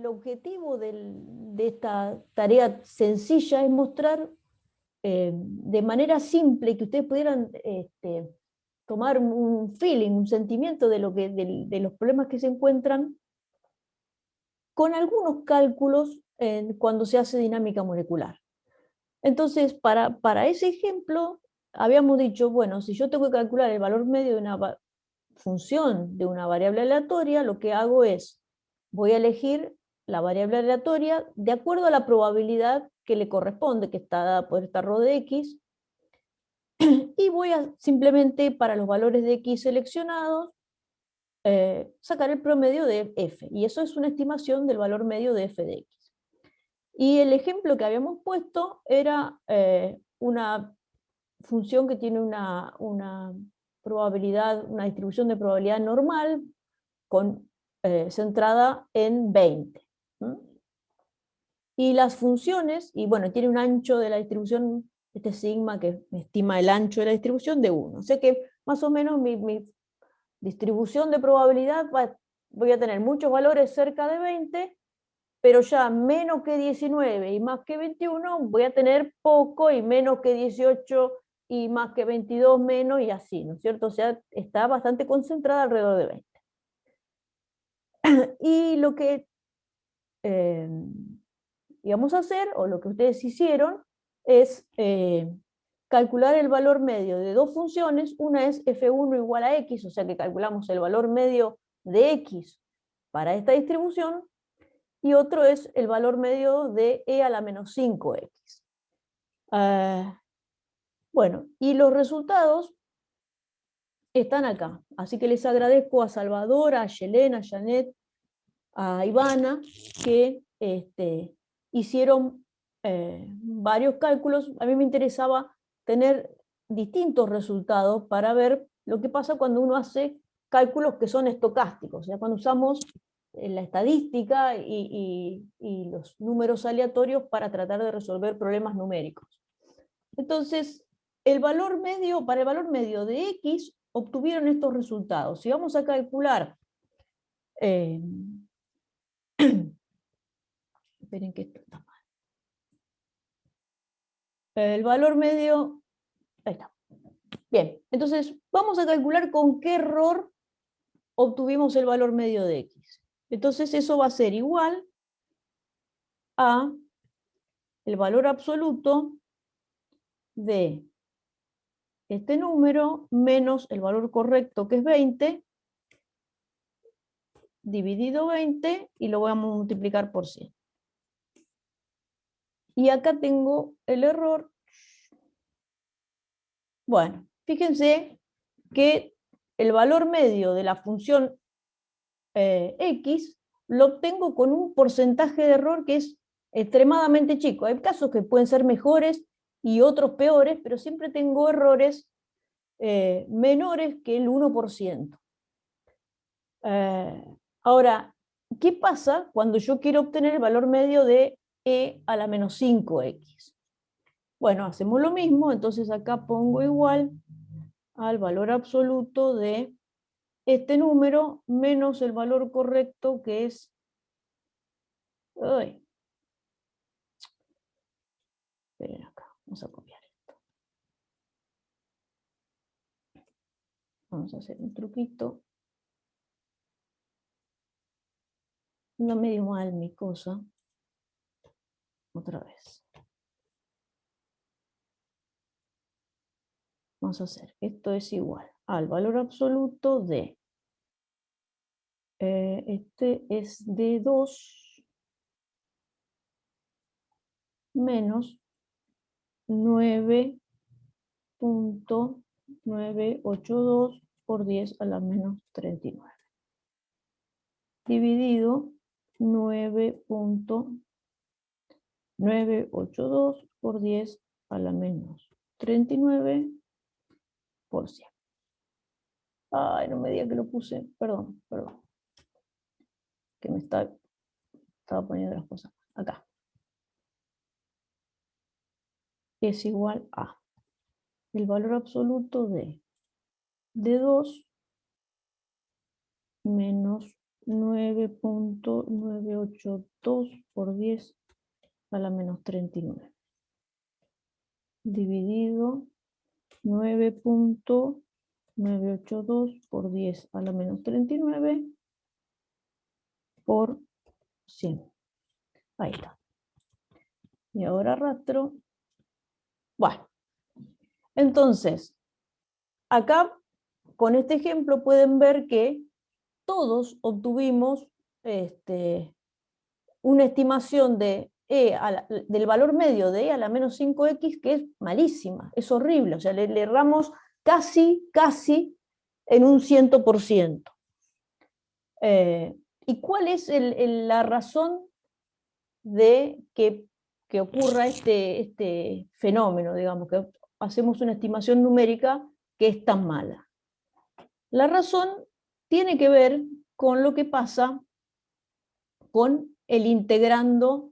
objetivo de esta tarea sencilla es mostrar de manera simple que ustedes pudieran tomar un feeling, un sentimiento de los problemas que se encuentran con algunos cálculos cuando se hace dinámica molecular. Entonces, para ese ejemplo, habíamos dicho, bueno, si yo tengo que calcular el valor medio de una función de una variable aleatoria, lo que hago es, voy a elegir la variable aleatoria de acuerdo a la probabilidad que le corresponde, que está dada por esta ρ de x, y voy a simplemente, para los valores de x seleccionados, sacar el promedio de f, y eso es una estimación del valor medio de f de x. Y el ejemplo que habíamos puesto era una función que tiene una probabilidad, una distribución de probabilidad normal centrada en 20. Y las funciones, y bueno, tiene un ancho de la distribución, este sigma que estima el ancho de la distribución de 1. O sea que más o menos mi distribución de probabilidad voy a tener muchos valores cerca de 20, pero ya menos que 19 y más que 21 voy a tener poco, y menos que 18 y más que 22 menos, y así, ¿no es cierto? O sea, está bastante concentrada alrededor de 20. Y lo que íbamos a hacer, o lo que ustedes hicieron, es calcular el valor medio de dos funciones. Una es f1 igual a x, o sea que calculamos el valor medio de x para esta distribución, y otro es el valor medio de e a la menos 5x. Bueno, y los resultados están acá, así que les agradezco a Salvador, a Yelena, a Janet, a Ivana, que hicieron varios cálculos. A mí me interesaba tener distintos resultados para ver lo que pasa cuando uno hace cálculos que son estocásticos, o sea, cuando usamos la estadística y los números aleatorios para tratar de resolver problemas numéricos. Entonces, para el valor medio de x obtuvieron estos resultados. Si vamos a calcular, esperen que esto está mal. El valor medio, ahí está. Bien, entonces vamos a calcular con qué error obtuvimos el valor medio de x. Entonces eso va a ser igual a el valor absoluto de este número menos el valor correcto, que es 20, dividido 20, y lo vamos a multiplicar por 100. Y acá tengo el error. Bueno, fíjense que el valor medio de la función x lo obtengo con un porcentaje de error que es extremadamente chico. Hay casos que pueden ser mejores y otros peores, pero siempre tengo errores menores que el 1%. Ahora, ¿qué pasa cuando yo quiero obtener el valor medio de e a la menos 5x? Bueno, hacemos lo mismo, entonces acá pongo igual al valor absoluto de este número menos el valor correcto, que es... Ay, esperen acá, vamos a copiar esto. Vamos a hacer un truquito. No me dio mal mi cosa. Otra vez. Vamos a hacer, esto es igual al valor absoluto de, este es de 2 menos 9.982 por 10 a la menos 39. Dividido 9.982 por 10 a la menos 39 por 100. Ay, no me diga que lo puse, perdón, que me estaba poniendo las cosas acá. Es igual a el valor absoluto de 2 menos 9.982 por 10 a la menos 39. Dividido 9.982 por 10 a la menos 39 por 100. Ahí está. Y ahora arrastro. Bueno, entonces, acá con este ejemplo pueden ver que todos obtuvimos una estimación de del valor medio de E a la menos 5x que es malísima, es horrible, o sea, le erramos casi en un 100%. ¿Y cuál es la razón de que ocurra este fenómeno, digamos, que hacemos una estimación numérica que es tan mala? La razón tiene que ver con lo que pasa con el integrando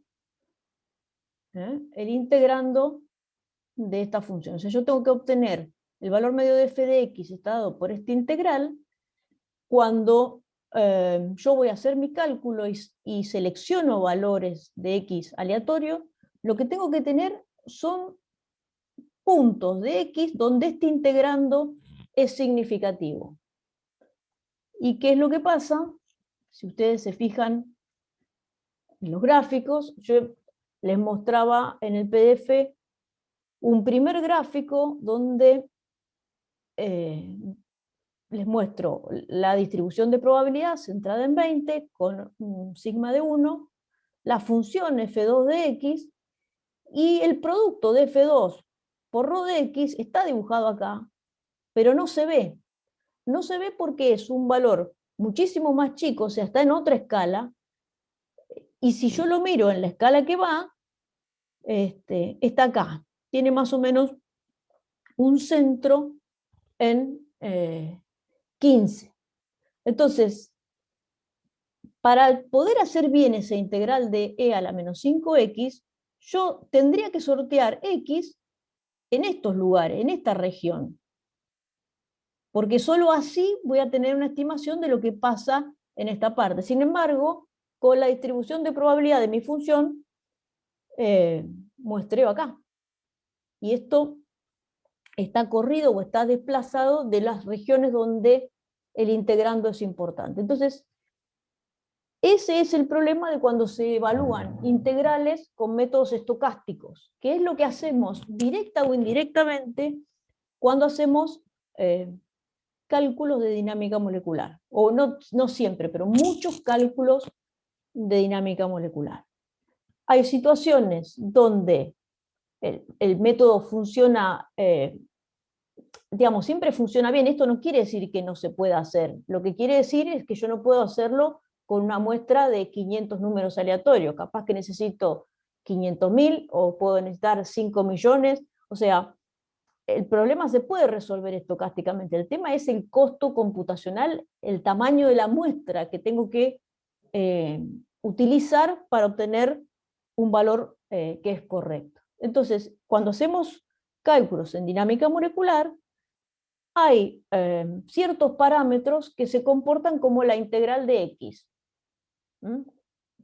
de esta función. O sea, yo tengo que obtener el valor medio de f de x está dado por este integral. Cuando yo voy a hacer mi cálculo y selecciono valores de x aleatorio, lo que tengo que tener son puntos de x donde este integrando es significativo. ¿Y qué es lo que pasa? Si ustedes se fijan en los gráficos, yo les mostraba en el PDF un primer gráfico donde les muestro la distribución de probabilidad centrada en 20 con un sigma de 1, la función f2 de x y el producto de f2 por rho de x está dibujado acá, pero no se ve. No se ve porque es un valor muchísimo más chico, o sea, está en otra escala, y si yo lo miro en la escala que va, está acá. Tiene más o menos un centro en 15. Entonces, para poder hacer bien ese integral de e a la menos 5x, yo tendría que sortear x en estos lugares, en esta región. Porque solo así voy a tener una estimación de lo que pasa en esta parte. Sin embargo, con la distribución de probabilidad de mi función, muestreo acá. Y esto está corrido o está desplazado de las regiones donde el integrando es importante. Entonces, ese es el problema de cuando se evalúan integrales con métodos estocásticos, que es lo que hacemos directa o indirectamente cuando hacemos cálculos de dinámica molecular. O no siempre, pero muchos cálculos de dinámica molecular. Hay situaciones donde el método funciona, digamos, siempre funciona bien. Esto no quiere decir que no se pueda hacer. Lo que quiere decir es que yo no puedo hacerlo con una muestra de 500 números aleatorios. Capaz que necesito 500.000 o puedo necesitar 5 millones. O sea, el problema se puede resolver estocásticamente. El tema es el costo computacional, el tamaño de la muestra que tengo que utilizar para obtener un valor que es correcto. Entonces, cuando hacemos cálculos en dinámica molecular, hay ciertos parámetros que se comportan como la integral de x,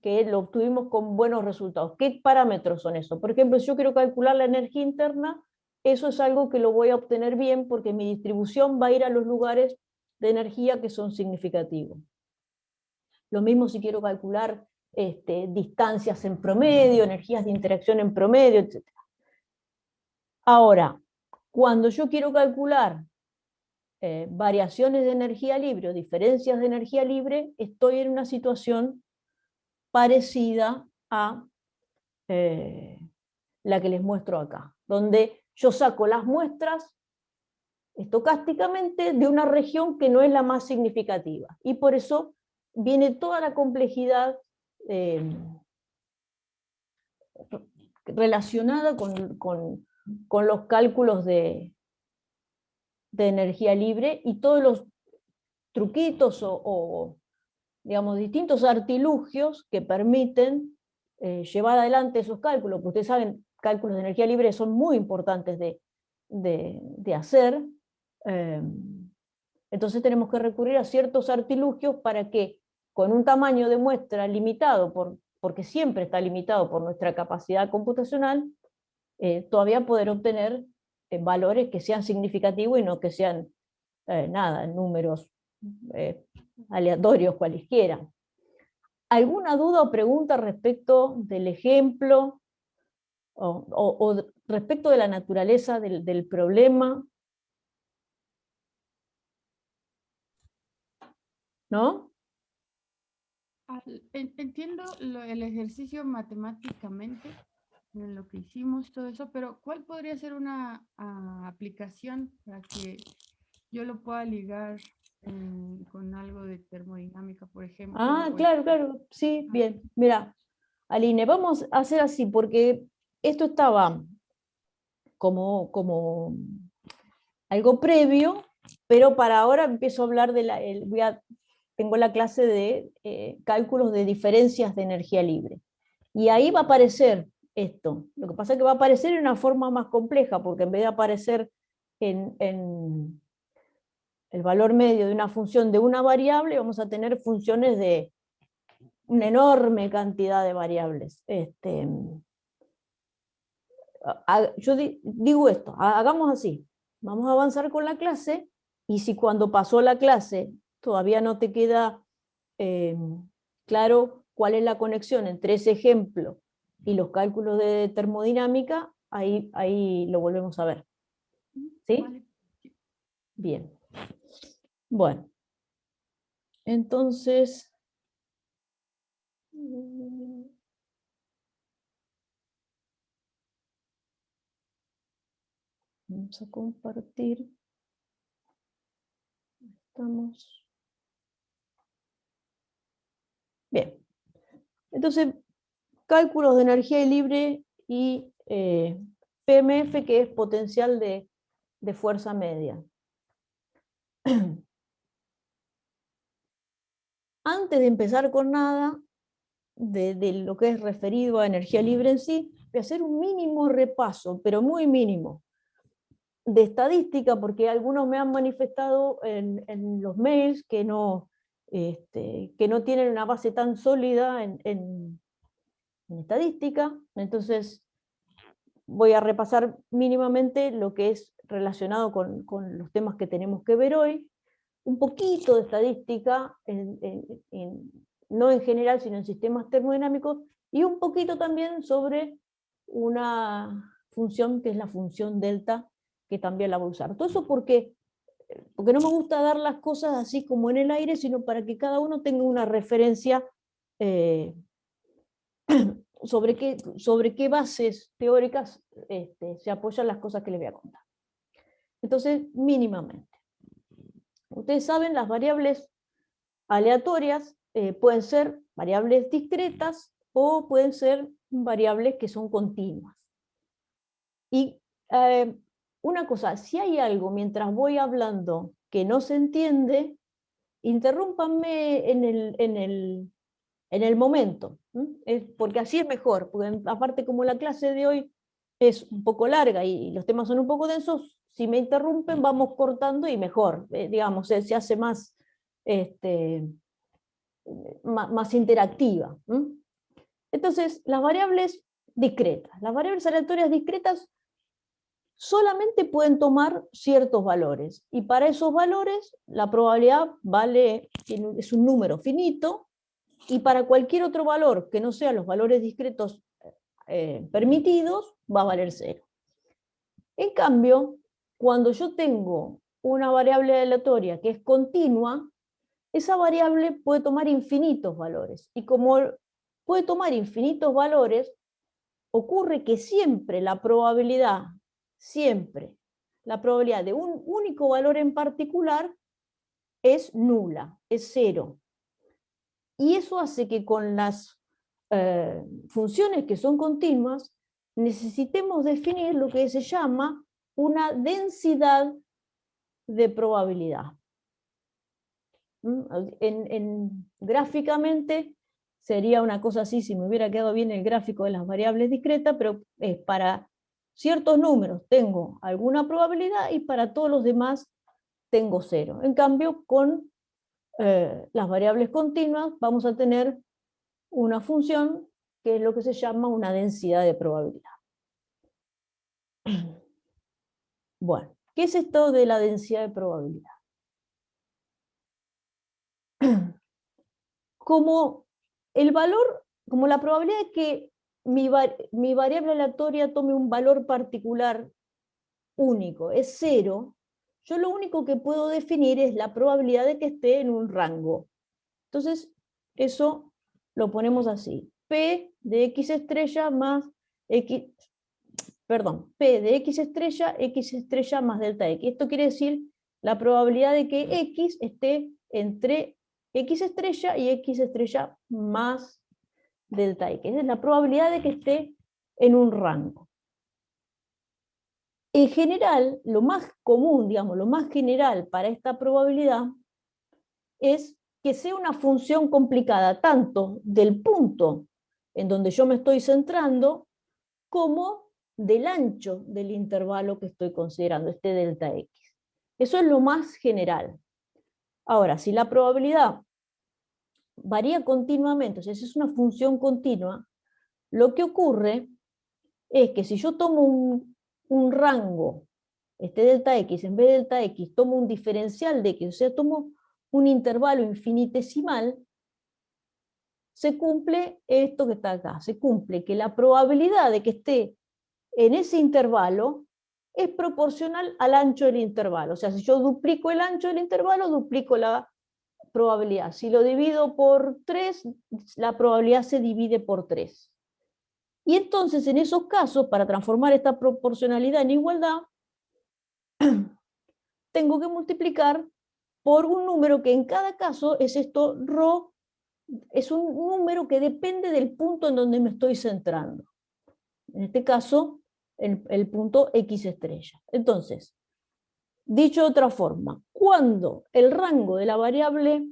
que lo obtuvimos con buenos resultados. ¿Qué parámetros son esos? Por ejemplo, si yo quiero calcular la energía interna, eso es algo que lo voy a obtener bien porque mi distribución va a ir a los lugares de energía que son significativos. Lo mismo si quiero calcular distancias en promedio, energías de interacción en promedio, etc. Ahora, cuando yo quiero calcular variaciones de energía libre o diferencias de energía libre, estoy en una situación parecida a la que les muestro acá, donde yo saco las muestras estocásticamente de una región que no es la más significativa. Y por eso viene toda la complejidad relacionada con los cálculos de energía libre y todos los truquitos o digamos, distintos artilugios que permiten llevar adelante esos cálculos. Ustedes saben, cálculos de energía libre son muy importantes de hacer. Entonces tenemos que recurrir a ciertos artilugios para que con un tamaño de muestra limitado, porque siempre está limitado por nuestra capacidad computacional, todavía poder obtener valores que sean significativos y no que sean nada, números aleatorios cualesquiera. ¿Alguna duda o pregunta respecto del ejemplo o respecto de la naturaleza del problema? ¿No? Entiendo el ejercicio matemáticamente, en lo que hicimos, todo eso, pero ¿cuál podría ser una aplicación para que yo lo pueda ligar con algo de termodinámica, por ejemplo? Ah, claro, claro, sí, bien. Mira, Aline, vamos a hacer así, porque esto estaba como algo previo, pero para ahora empiezo a hablar de tengo la clase de cálculos de diferencias de energía libre. Y ahí va a aparecer esto. Lo que pasa es que va a aparecer en una forma más compleja, porque en vez de aparecer en el valor medio de una función de una variable, vamos a tener funciones de una enorme cantidad de variables. Yo digo esto, hagamos así, vamos a avanzar con la clase, y si cuando pasó la clase todavía no te queda claro cuál es la conexión entre ese ejemplo y los cálculos de termodinámica, ahí lo volvemos a ver. ¿Sí? Vale. Bien. Bueno, entonces vamos a compartir. Estamos. Bien. Entonces, cálculos de energía libre y PMF, que es potencial de fuerza media. Antes de empezar con nada de lo que es referido a energía libre en sí, voy a hacer un mínimo repaso, pero muy mínimo, de estadística, porque algunos me han manifestado en los mails que que no tienen una base tan sólida en estadística. Entonces voy a repasar mínimamente lo que es relacionado con los temas que tenemos que ver hoy, un poquito de estadística, no en general, sino en sistemas termodinámicos, y un poquito también sobre una función que es la función delta, que también la voy a usar. Todo eso porque no me gusta dar las cosas así como en el aire, sino para que cada uno tenga una referencia sobre qué bases teóricas se apoyan las cosas que les voy a contar. Entonces, mínimamente. Ustedes saben, las variables aleatorias pueden ser variables discretas o pueden ser variables que son continuas. Y una cosa, si hay algo mientras voy hablando que no se entiende, interrúmpanme en el momento, porque así es mejor, porque aparte como la clase de hoy es un poco larga y los temas son un poco densos, si me interrumpen vamos cortando y mejor, digamos, se hace más, más interactiva. Entonces, las variables discretas. Las variables aleatorias discretas solamente pueden tomar ciertos valores, y para esos valores la probabilidad es un número finito, y para cualquier otro valor que no sean los valores discretos permitidos, va a valer 0. En cambio, cuando yo tengo una variable aleatoria que es continua, esa variable puede tomar infinitos valores, y como puede tomar infinitos valores, ocurre que siempre la probabilidad de un único valor en particular es nula, es 0. Y eso hace que con las funciones que son continuas necesitemos definir lo que se llama una densidad de probabilidad. Gráficamente sería una cosa así, si me hubiera quedado bien el gráfico de las variables discretas, pero es para ciertos números tengo alguna probabilidad y para todos los demás tengo 0. En cambio, con las variables continuas, vamos a tener una función que es lo que se llama una densidad de probabilidad. Bueno, ¿qué es esto de la densidad de probabilidad? Como el valor, como la probabilidad de que mi variable aleatoria tome un valor particular único es 0, yo lo único que puedo definir es la probabilidad de que esté en un rango. Entonces, eso lo ponemos así. P de X estrella más X, perdón, P de X estrella más delta X. Esto quiere decir la probabilidad de que X esté entre X estrella y X estrella más delta X. Es la probabilidad de que esté en un rango. En general, lo más común, digamos, lo más general para esta probabilidad es que sea una función complicada tanto del punto en donde yo me estoy centrando como del ancho del intervalo que estoy considerando, este delta X. Eso es lo más general. Ahora, si la probabilidad varía continuamente, o sea, si es una función continua, lo que ocurre es que si yo tomo un rango, este delta X, en vez de delta X, tomo un diferencial de X, o sea, tomo un intervalo infinitesimal, se cumple esto que está acá, se cumple que la probabilidad de que esté en ese intervalo es proporcional al ancho del intervalo. O sea, si yo duplico el ancho del intervalo, duplico la probabilidad. Si lo divido por 3, la probabilidad se divide por 3. Y entonces, en esos casos, para transformar esta proporcionalidad en igualdad, tengo que multiplicar por un número que en cada caso es esto, ρ, es un número que depende del punto en donde me estoy centrando. En este caso, el punto X estrella. Entonces, dicho de otra forma, cuando el rango de la variable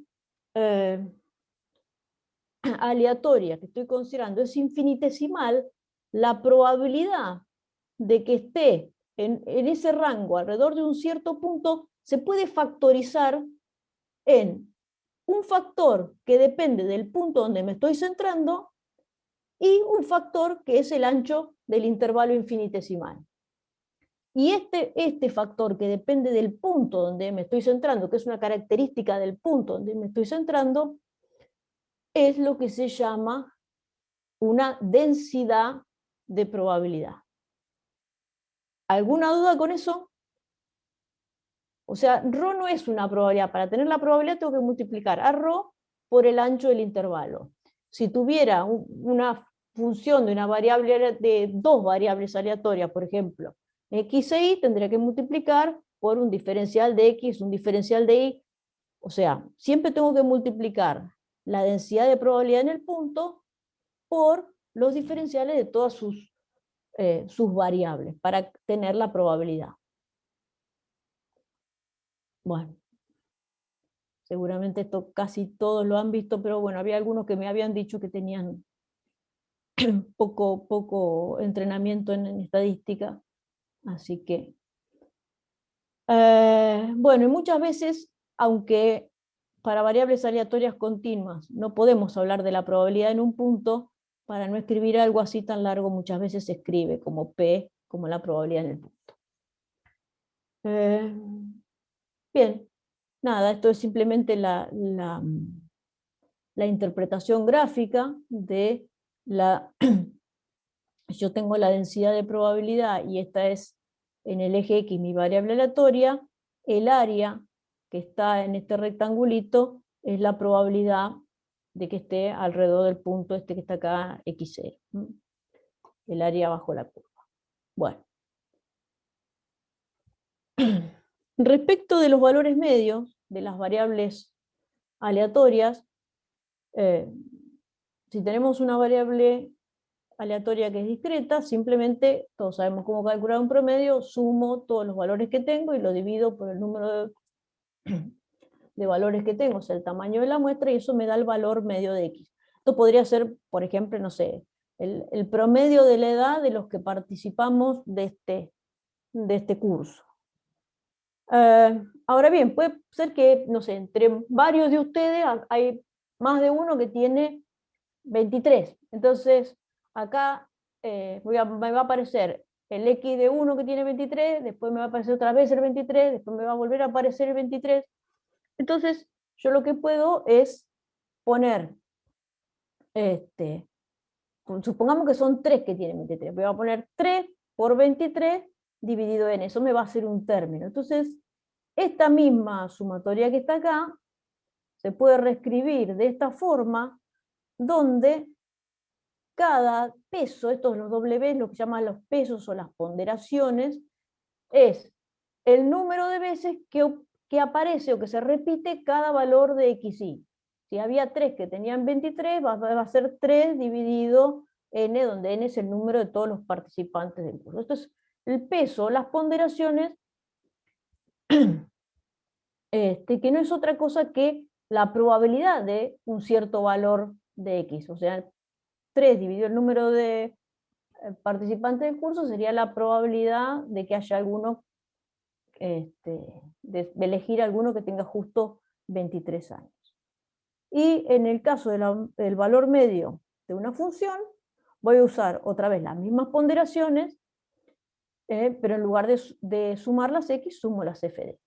aleatoria que estoy considerando es infinitesimal, la probabilidad de que esté en ese rango alrededor de un cierto punto se puede factorizar en un factor que depende del punto donde me estoy centrando y un factor que es el ancho del intervalo infinitesimal. Y este factor que depende del punto donde me estoy centrando, que es una característica del punto donde me estoy centrando, es lo que se llama una densidad de probabilidad. ¿Alguna duda con eso? O sea, ρ no es una probabilidad. Para tener la probabilidad tengo que multiplicar a ρ por el ancho del intervalo. Si tuviera una función de una variable de dos variables aleatorias, por ejemplo, x e y, tendría que multiplicar por un diferencial de x, un diferencial de y. O sea, siempre tengo que multiplicar la densidad de probabilidad en el punto por los diferenciales de todas sus variables para tener la probabilidad. Bueno, seguramente esto casi todos lo han visto, pero bueno, había algunos que me habían dicho que tenían poco entrenamiento en estadística, así que... bueno, y muchas veces, aunque para variables aleatorias continuas no podemos hablar de la probabilidad en un punto, para no escribir algo así tan largo, muchas veces se escribe como P, como la probabilidad en el punto. Bien, nada, esto es simplemente la interpretación gráfica de la... Yo tengo la densidad de probabilidad y esta es en el eje X mi variable aleatoria, el área que está en este rectangulito es la probabilidad de que esté alrededor del punto este que está acá, X0. El área bajo la curva. Bueno. Respecto de los valores medios de las variables aleatorias, si tenemos una variable aleatoria que es discreta, simplemente, todos sabemos cómo calcular un promedio, sumo todos los valores que tengo y lo divido por el número de valores que tengo, o sea, el tamaño de la muestra, y eso me da el valor medio de X. Esto podría ser, por ejemplo, no sé, el promedio de la edad de los que participamos de este curso. Ahora bien, puede ser que, no sé, entre varios de ustedes hay más de uno que tiene 23. Entonces, acá me va a aparecer el X de 1 que tiene 23, después me va a aparecer otra vez el 23, después me va a volver a aparecer el 23. Entonces, yo lo que puedo es poner, supongamos que son 3 que tienen 23, voy a poner 3 por 23 dividido en eso, me va a hacer un término. Entonces, esta misma sumatoria que está acá, se puede reescribir de esta forma, donde cada peso, estos los W, lo que llaman los pesos o las ponderaciones, es el número de veces que aparece o que se repite cada valor de XY. Si había 3 que tenían 23, va a ser 3 dividido n, donde n es el número de todos los participantes del curso. Esto es el peso, las ponderaciones, que no es otra cosa que la probabilidad de un cierto valor de X. O sea, 3 dividido el número de participantes del curso sería la probabilidad de que haya alguno, de elegir alguno que tenga justo 23 años. Y en el caso del valor medio de una función, voy a usar otra vez las mismas ponderaciones, pero en lugar de sumar las X, sumo las f de X.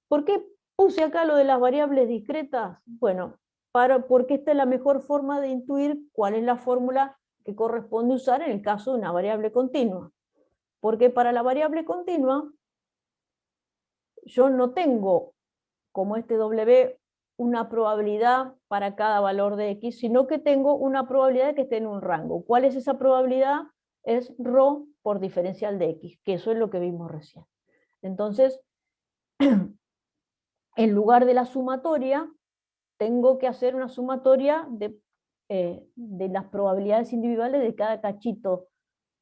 ¿Por qué puse acá lo de las variables discretas? Bueno, porque esta es la mejor forma de intuir cuál es la fórmula que corresponde usar en el caso de una variable continua. Porque para la variable continua, yo no tengo, como este W, una probabilidad para cada valor de X, sino que tengo una probabilidad de que esté en un rango. ¿Cuál es esa probabilidad? Es ρ por diferencial de X, que eso es lo que vimos recién. Entonces, en lugar de la sumatoria, tengo que hacer una sumatoria de las probabilidades individuales de cada cachito,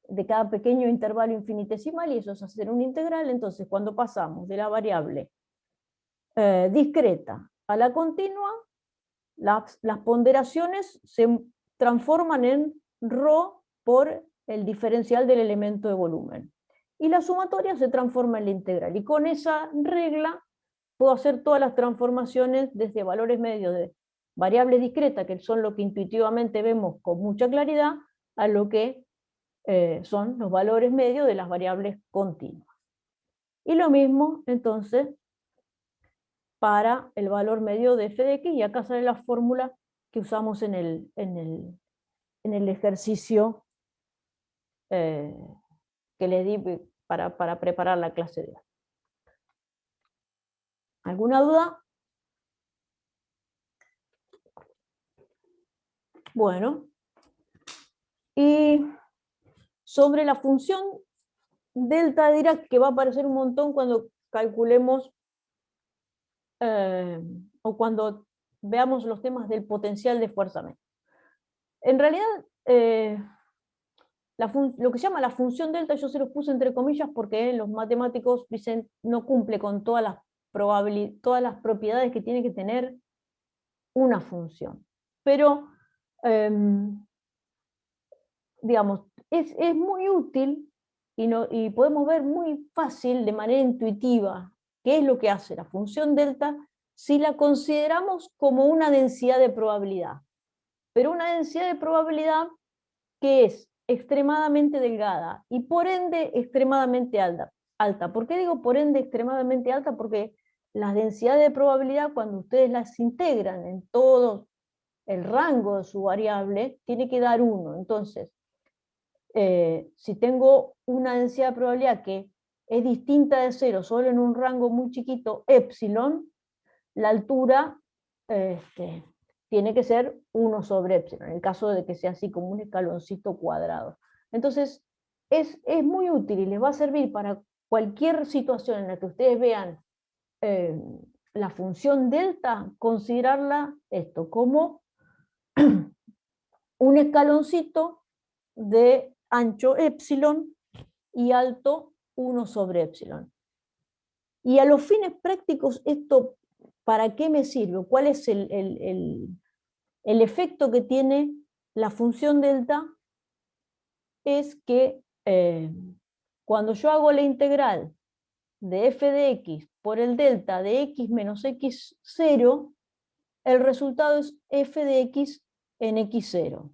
de cada pequeño intervalo infinitesimal, y eso es hacer una integral. Entonces, cuando pasamos de la variable discreta a la continua, las ponderaciones se transforman en ρ por el diferencial del elemento de volumen. Y la sumatoria se transforma en la integral. Y con esa regla puedo hacer todas las transformaciones desde valores medios de variables discretas, que son lo que intuitivamente vemos con mucha claridad, a lo que son los valores medios de las variables continuas. Y lo mismo, entonces, para el valor medio de f de x, y acá sale la fórmula que usamos en el ejercicio que les di para preparar la clase de hoy. ¿Alguna duda? Bueno, y sobre la función delta de Dirac, que va a aparecer un montón cuando calculemos o cuando veamos los temas del potencial de esfuerzamiento. En realidad, lo que se llama la función delta, yo se los puse entre comillas porque los matemáticos dicen no cumple con todas las propiedades que tiene que tener una función. Pero, digamos, es muy útil y podemos ver muy fácil, de manera intuitiva, qué es lo que hace la función delta si la consideramos como una densidad de probabilidad. Pero una densidad de probabilidad que es extremadamente delgada y por ende extremadamente alta. ¿Por qué digo por ende extremadamente alta? Porque las densidades de probabilidad, cuando ustedes las integran en todo el rango de su variable, tiene que dar 1. Entonces, si tengo una densidad de probabilidad que es distinta de 0 solo en un rango muy chiquito, epsilon, la altura tiene que ser 1 sobre epsilon, en el caso de que sea así como un escaloncito cuadrado. Entonces, es muy útil y les va a servir para cualquier situación en la que ustedes vean la función delta, considerarla esto como un escaloncito de ancho epsilon y alto 1 sobre epsilon. Y a los fines prácticos, ¿esto para qué me sirve? ¿Cuál es el efecto que tiene la función delta? Es que cuando yo hago la integral de f de x por el delta de x menos x0, el resultado es f de x en x0.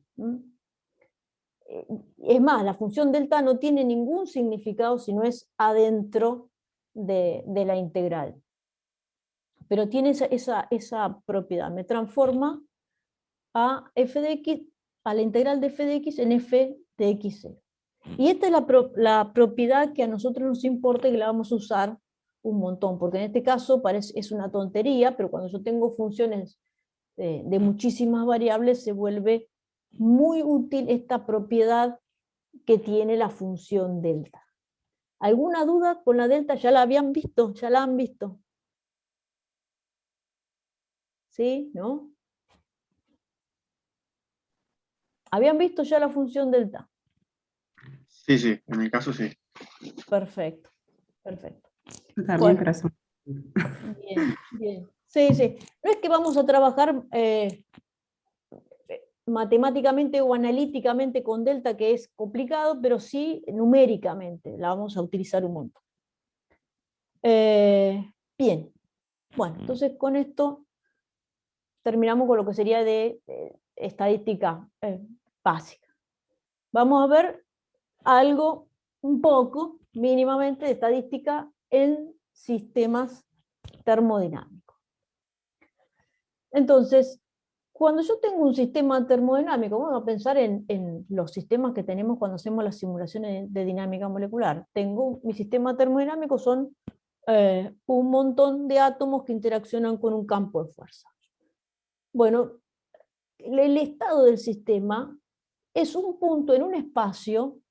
Es más, la función delta no tiene ningún significado si no es adentro de la integral. Pero tiene esa propiedad, me transforma a f de x, a la integral de f de x en f de x0. Y esta es la propiedad que a nosotros nos importa y que la vamos a usar un montón, porque en este caso es una tontería, pero cuando yo tengo funciones de muchísimas variables se vuelve muy útil esta propiedad que tiene la función delta. ¿Alguna duda con la delta? ¿Ya la habían visto? ¿Ya la han visto? ¿Sí? ¿No? ¿Habían visto ya la función delta? Sí, sí, en mi caso sí. Perfecto, perfecto. También, Bueno, pero eso. bien, bien. Sí, sí. No es que vamos a trabajar matemáticamente o analíticamente con delta, que es complicado, pero sí numéricamente la vamos a utilizar un montón. Bien, bueno, entonces con esto terminamos con lo que sería de estadística básica. Vamos a ver algo, un poco, mínimamente, de estadística en sistemas termodinámicos. Entonces, cuando yo tengo un sistema termodinámico, vamos a pensar en los sistemas que tenemos cuando hacemos las simulaciones de dinámica molecular. Mi sistema termodinámico son un montón de átomos que interaccionan con un campo de fuerza. Bueno, el estado del sistema es un punto en un espacio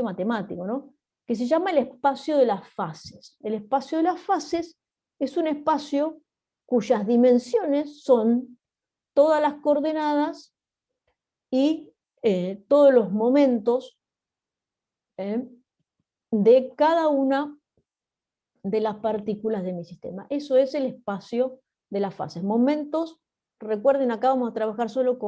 matemático, ¿no? Que se llama el espacio de las fases. El espacio de las fases es un espacio cuyas dimensiones son todas las coordenadas y todos los momentos de cada una de las partículas de mi sistema. Eso es el espacio de las fases. Momentos, recuerden, acá vamos a trabajar solo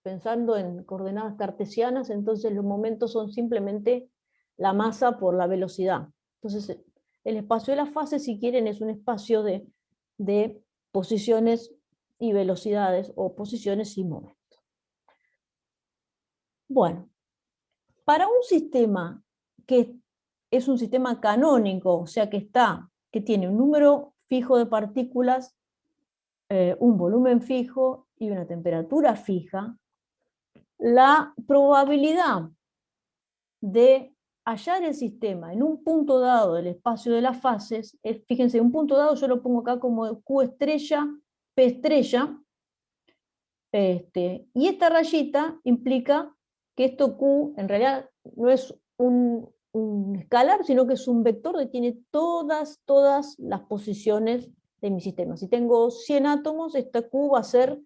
pensando en coordenadas cartesianas, entonces los momentos son simplemente la masa por la velocidad. Entonces, el espacio de las fases, si quieren, es un espacio de posiciones y velocidades, o posiciones y momentos. Bueno, para un sistema que es un sistema canónico, o sea que tiene un número fijo de partículas, un volumen fijo y una temperatura fija, la probabilidad de hallar el sistema en un punto dado del espacio de las fases, fíjense, un punto dado yo lo pongo acá como Q estrella, P estrella, y esta rayita implica que esto Q en realidad no es un escalar, sino que es un vector que tiene todas las posiciones de mi sistema. Si tengo 100 átomos, esta Q va a ser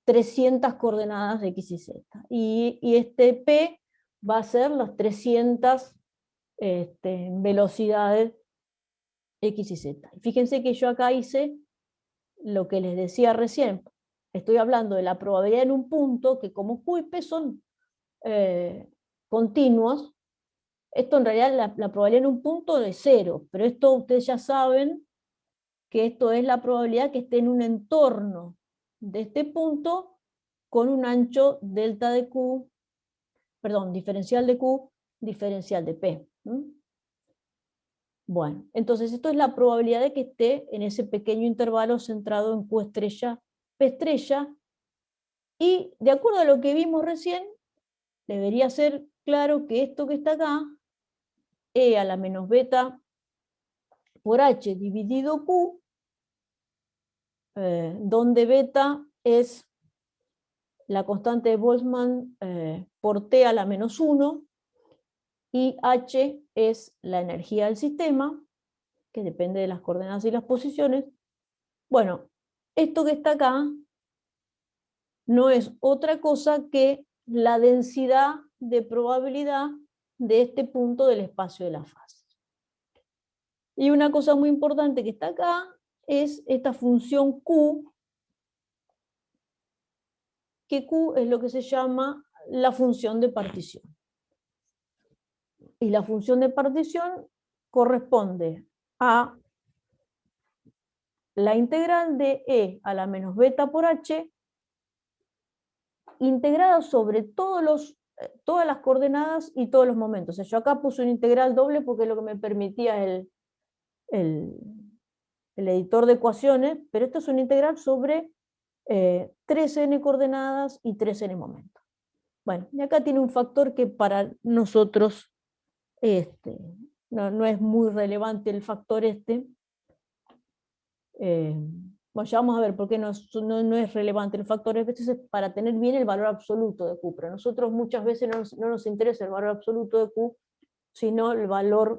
300 coordenadas de X y Z. Y este P va a ser las 300 velocidades X y Z. Fíjense que yo acá hice lo que les decía recién. Estoy hablando de la probabilidad en un punto, que como Q y P son continuos, esto en realidad la probabilidad en un punto de 0, pero esto ustedes ya saben que esto es la probabilidad que esté en un entorno de este punto con un ancho delta de Q, perdón, diferencial de Q, diferencial de P. Bueno, entonces esto es la probabilidad de que esté en ese pequeño intervalo centrado en Q estrella, P estrella, y de acuerdo a lo que vimos recién, debería ser claro que esto que está acá, E a la menos beta por H dividido Q, donde beta es la constante de Boltzmann por T a la menos 1, y H es la energía del sistema, que depende de las coordenadas y las posiciones. Bueno, esto que está acá no es otra cosa que la densidad de probabilidad de este punto del espacio de la fase. Y una cosa muy importante que está acá es esta función Q, que Q es lo que se llama la función de partición. Y la función de partición corresponde a la integral de E a la menos beta por H integrada sobre todas las coordenadas y todos los momentos. O sea, yo acá puse una integral doble porque es lo que me permitía el editor de ecuaciones, pero esto es una integral sobre 3n coordenadas y 3n momentos. Bueno, y acá tiene un factor que para nosotros no es muy relevante el factor este. Bueno, ya vamos a ver por qué no es relevante el factor este, es para tener bien el valor absoluto de Q, pero a nosotros muchas veces no nos interesa el valor absoluto de Q, sino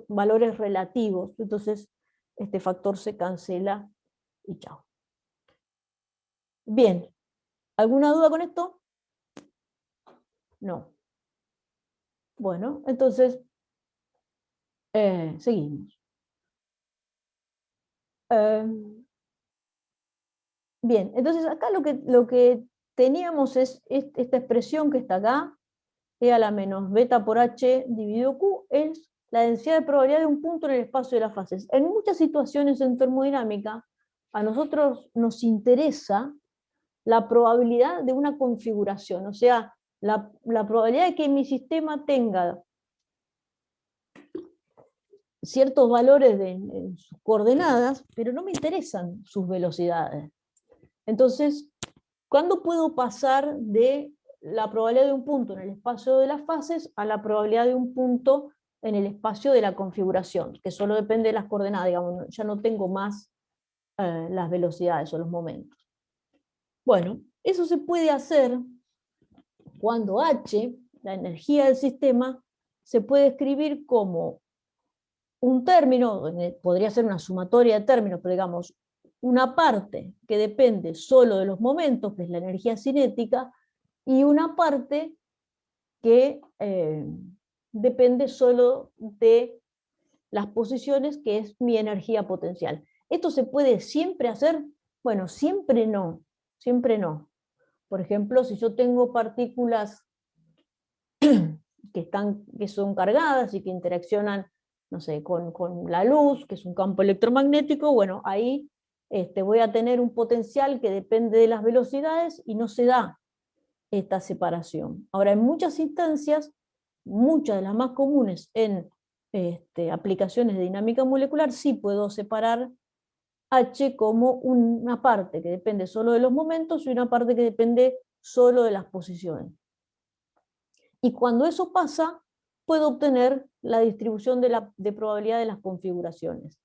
valores relativos. Entonces este factor se cancela y chao. Bien, ¿alguna duda con esto? No. Bueno, entonces seguimos. Bien, entonces acá lo que teníamos es esta expresión que está acá, E a la menos beta por H dividido Q, es la densidad de probabilidad de un punto en el espacio de las fases. En muchas situaciones en termodinámica, a nosotros nos interesa la probabilidad de una configuración, o sea, la probabilidad de que mi sistema tenga ciertos valores en sus coordenadas, pero no me interesan sus velocidades. Entonces, ¿cuándo puedo pasar de la probabilidad de un punto en el espacio de las fases a la probabilidad de un punto en el espacio de la configuración? Que solo depende de las coordenadas, digamos, ya no tengo más las velocidades o los momentos. Bueno, eso se puede hacer cuando H, la energía del sistema, se puede escribir como un término, podría ser una sumatoria de términos, pero digamos, una parte que depende solo de los momentos, que es la energía cinética, y una parte que depende solo de las posiciones, que es mi energía potencial. ¿Esto se puede siempre hacer? Bueno, siempre no, siempre no. Por ejemplo, si yo tengo partículas que son cargadas y que interaccionan, no sé, con la luz, que es un campo electromagnético, bueno, ahí voy a tener un potencial que depende de las velocidades y no se da esta separación. Ahora, en muchas instancias, muchas de las más comunes en aplicaciones de dinámica molecular, sí puedo separar H como una parte que depende solo de los momentos y una parte que depende solo de las posiciones. Y cuando eso pasa, puedo obtener la distribución de probabilidad de las configuraciones,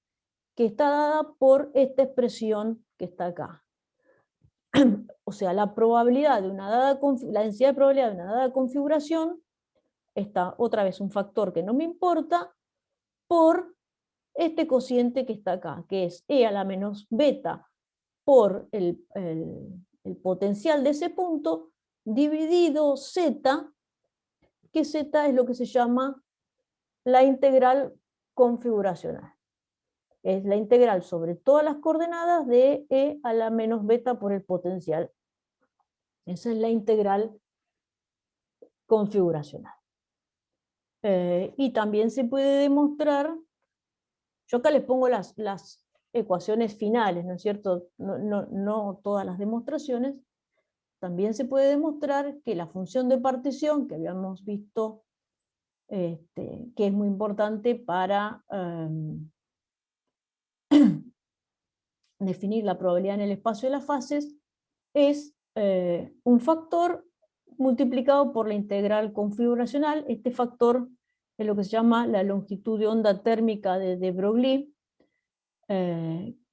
que está dada por esta expresión que está acá. O sea, la probabilidad de una dada, la densidad de probabilidad de una dada configuración está otra vez un factor que no me importa por este cociente que está acá, que es E a la menos beta por el potencial de ese punto dividido Z, que Z es lo que se llama la integral configuracional. Es la integral sobre todas las coordenadas de E a la menos beta por el potencial. Esa es la integral configuracional. Y también se puede demostrar, yo acá les pongo las ecuaciones finales, ¿no es cierto? No todas las demostraciones. También se puede demostrar que la función de partición, que habíamos visto que es muy importante para definir la probabilidad en el espacio de las fases, es un factor multiplicado por la integral configuracional. Este factor es lo que se llama la longitud de onda térmica de Broglie.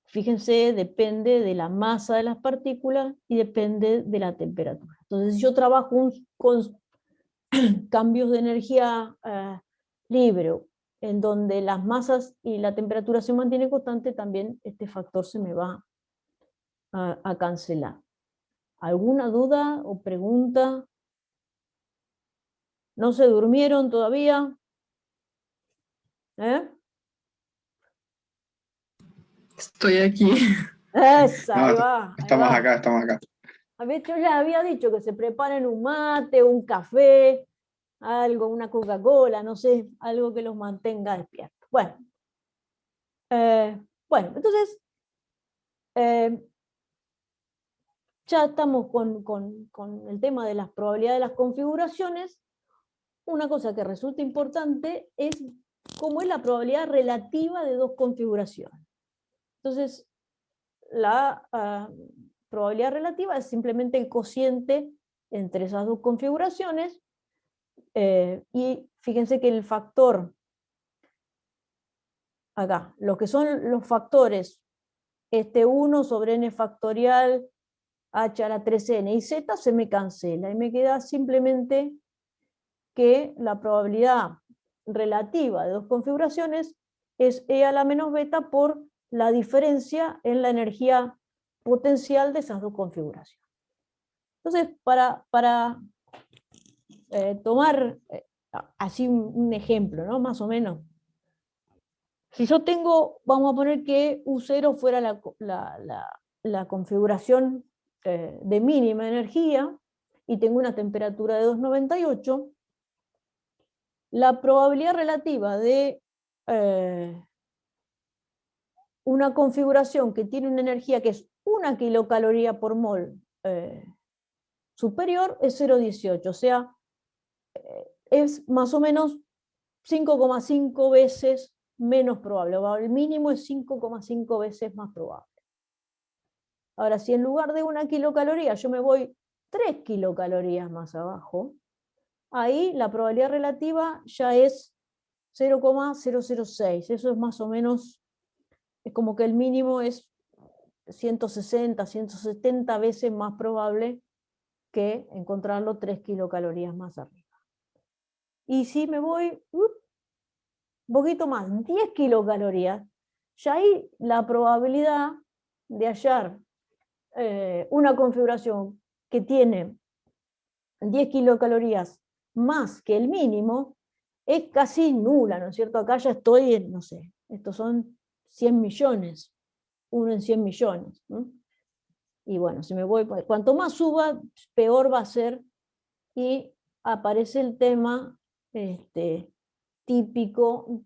Fíjense, depende de la masa de las partículas y depende de la temperatura. Entonces, si yo trabajo con cambios de energía libre, en donde las masas y la temperatura se mantienen constantes, también este factor se me va a cancelar. ¿Alguna duda o pregunta? ¿No se durmieron todavía? ¿Eh? Estoy aquí. Esa, ahí No, va. estamos Ahí va. acá, estamos acá. A ver, yo les había dicho que se preparen un mate, un café, algo, una Coca-Cola, no sé, algo que los mantenga despiertos. Bueno, Bueno, entonces, ya estamos con el tema de las probabilidades de las configuraciones. Una cosa que resulta importante es cómo es la probabilidad relativa de dos configuraciones. Entonces, la probabilidad relativa es simplemente el cociente entre esas dos configuraciones, y fíjense que el factor, acá, lo que son los factores, 1 sobre n factorial, h a la 3n y z, se me cancela, y me queda simplemente que la probabilidad relativa de dos configuraciones es e a la menos beta por la diferencia en la energía potencial de esas dos configuraciones. Entonces, para tomar así un ejemplo, ¿no? Más o menos. Si yo tengo, vamos a poner que U0 fuera la configuración de mínima energía, y tengo una temperatura de 298, la probabilidad relativa de una configuración que tiene una energía que es 1 kilocaloría por mol superior es 0,18, o sea, es más o menos 5,5 veces menos probable, o el mínimo es 5,5 veces más probable. Ahora, si en lugar de 1 kilocaloría yo me voy 3 kilocalorías más abajo, ahí la probabilidad relativa ya es 0,006. Eso es más o menos, es como que el mínimo es 160, 170 veces más probable que encontrarlo 3 kilocalorías más arriba. Y si me voy un poquito más, 10 kilocalorías, ya ahí la probabilidad de hallar una configuración que tiene 10 kilocalorías más que el mínimo es casi nula, ¿no es cierto? Acá ya estoy en, no sé, estos son 100 millones, 1 en 100 millones, ¿no? Y bueno, si me voy, cuanto más suba, peor va a ser, y aparece el tema típico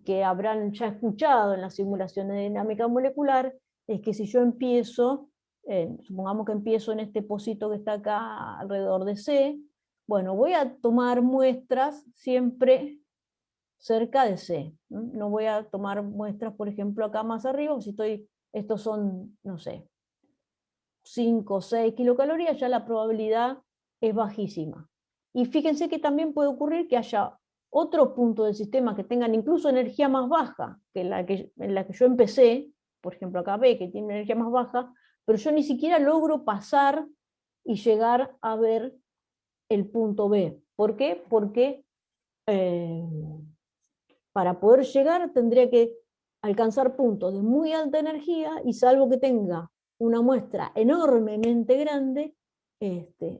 que habrán ya escuchado en las simulaciones de dinámica molecular, es que si yo empiezo, supongamos que empiezo en este pocito que está acá alrededor de C, bueno, voy a tomar muestras siempre cerca de C, ¿no? No voy a tomar muestras, por ejemplo, acá más arriba, si estos son, no sé, 5 o 6 kilocalorías, ya la probabilidad es bajísima. Y fíjense que también puede ocurrir que haya otros puntos del sistema que tengan incluso energía más baja que en la que yo empecé, por ejemplo acá B, que tiene energía más baja, pero yo ni siquiera logro pasar y llegar a ver el punto B. ¿Por qué? Porque para poder llegar tendría que alcanzar puntos de muy alta energía, y salvo que tenga una muestra enormemente grande,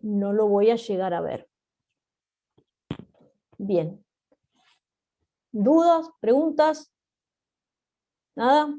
no lo voy a llegar a ver. Bien. ¿Dudas? ¿Preguntas? ¿Nada?